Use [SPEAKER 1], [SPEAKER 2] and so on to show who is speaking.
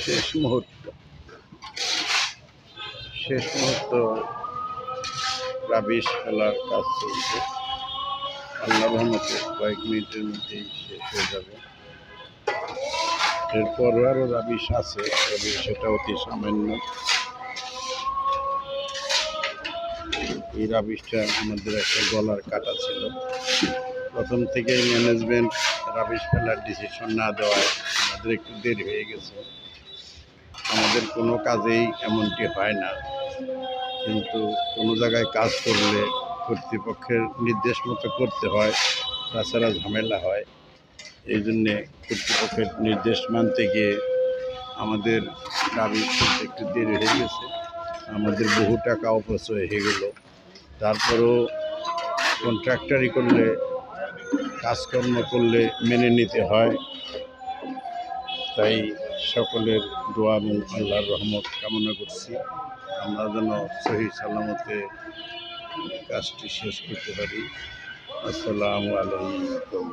[SPEAKER 1] শেষ মুহূর্ত রাবিশ ফেলার কাজ চলছে। আল্লাহর রহমতে কয়েক মিনিটের মধ্যেই শেষ হয়ে যাবে। এরপরও আরও রাবিশ আছে, তবে সেটা অতি সামান্য। এই রাবিশটা আমাদের একটা গলার কাটা ছিল। প্রথম থেকেই ম্যানেজমেন্ট রাবিশ ফেলার ডিসিশন না দেওয়ায় আমাদের একটু দেরি হয়ে গেছে। আমাদের কোনো কাজেই এমনটি হয় না, কিন্তু কোনো জায়গায় কাজ করলে কর্তৃপক্ষের নির্দেশ মতো করতে হয়, তাছাড়া ঝামেলা হয়। এই জন্যে কর্তৃপক্ষের নির্দেশ মানতে গিয়ে আমাদের রাবিশ ফেলতে একটু দেরি হয়ে গেছে। আমাদের বহু টাকা অপচয় হয়ে গেল। তারপরেও কন্ট্রাক্টারি করলে, কাজকর্ম করলে মেনে নিতে হয়। তাই সকলের দোয়া এবং আল্লাহর রহমত কামনা করছি, আমরা যেন সহি সালামতে কাজটি শেষ করতে পারি। আসসালামু আলাইকুম।